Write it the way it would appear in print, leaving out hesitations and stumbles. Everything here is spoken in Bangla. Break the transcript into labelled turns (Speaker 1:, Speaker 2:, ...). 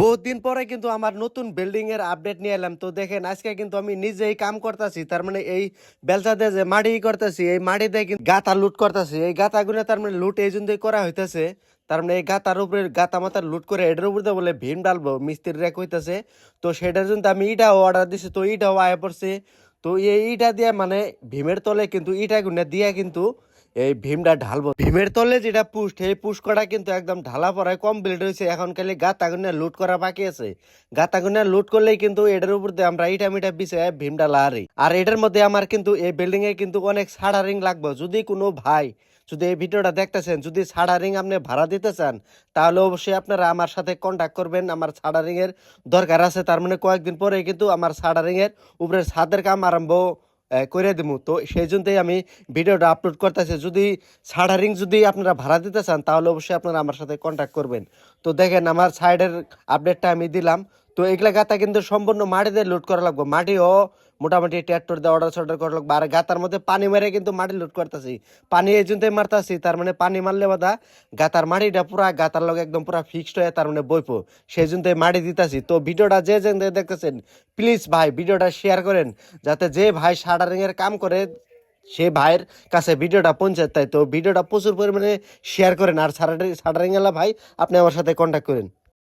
Speaker 1: বহুত দিন পরে কিন্তু আমার নতুন বিল্ডিং এর আপডেট নিয়ে এলাম। তো দেখেন আজকে কিন্তু আমি নিজেই কাম করতেছি, তার মানে এই বেলচাতে যে মাটি করতেছি, এই মাটিতে কিন্তু গাতা লুট করতেছি। এই গাতা গুলো তার মানে লুট এই জন্যই করা হইতেছে, তার মানে এই গাতার উপরে গাতা মাথা লুট করে এটার উপরে বলে ভীম ডালবো মিস্ত্রিরা কইতেছে। তো সেটার জন্য আমি ইটাও অর্ডার দিছি, তো ইটাও আয়া পড়ছে। তো এই ইটা দিয়ে মানে ভীমের তলে কিন্তু ইটা গুনা দিয়া কিন্তু এই ভীমটা ঢালবো। ভীমের তলে যেটা পুষ্ট, এই পুষ্ট করা কিন্তু একদম ঢালা পড়ায় কমপ্লিট হয়েছে। এখন খালি গাতা গুনা লুট করা বাকি আছে। গাতা গুনা লুট করলেই কিন্তু এটার উপর দিয়ে আমরা ইটা মিটা বিছে ভীম ডালা আর এটার মধ্যে আমার কিন্তু এই বিল্ডিং এ কিন্তু অনেক সাডারিং লাগবে। যদি কোনো ভাই যদি এই ভিডিওটা দেখতেছেন, যদি সাডারিং আপনি ভাড়া দিতে চান, তাহলে অবশ্যই আপনারা আমার সাথে কন্ট্যাক্ট করবেন। আমার সাডারিং এর দরকার আছে, তার মানে কয়েকদিন পরে কিন্তু আমার সাডারিং এর উপরে ছাদের কাম আরম্ভ করে দিমু। তো সেই জন্যই আমি ভিডিওটা আপলোড করতেছি। যদি সাডারিং যদি আপনারা ভাড়া দিতে চান, তাহলে অবশ্যই আপনারা আমার সাথে কন্ট্যাক্ট করবেন। তো দেখেন আমার সাইডের আপডেটটা আমি দিলাম। তো এগুলা গাতা কিন্তু সম্পূর্ণ মাটি দিয়ে লুট করা লাগবে। মাটিও মোটামুটি ট্র্যাক্টর দিয়ে অর্ডার সর্ডার করা লাগবে। আর গাতার মধ্যে পানি মেরে কিন্তু মাটি লুট করতেছি। পানি এই জন্যই মারতাছি, তার মানে পানি মারলে বাদা গাতার মাটিটা পুরা গাতার লগে একদম পুরা ফিক্সড হয়ে তার মানে বইপো, সেই জন্যই মাটি দিতাছি। তো ভিডিওটা যে যে দেখতেছেন, প্লিজ ভাই ভিডিওটা শেয়ার করেন, যাতে যে ভাই শাটারিং এর কাম করে সে ভাইয়ের কাছে ভিডিওটা পৌঁছায়। তাই তো ভিডিওটা প্রচুর পরিমাণে শেয়ার করেন। আর শাটারিং এলা ভাই আপনি আমার সাথে কন্ট্যাক্ট করেন।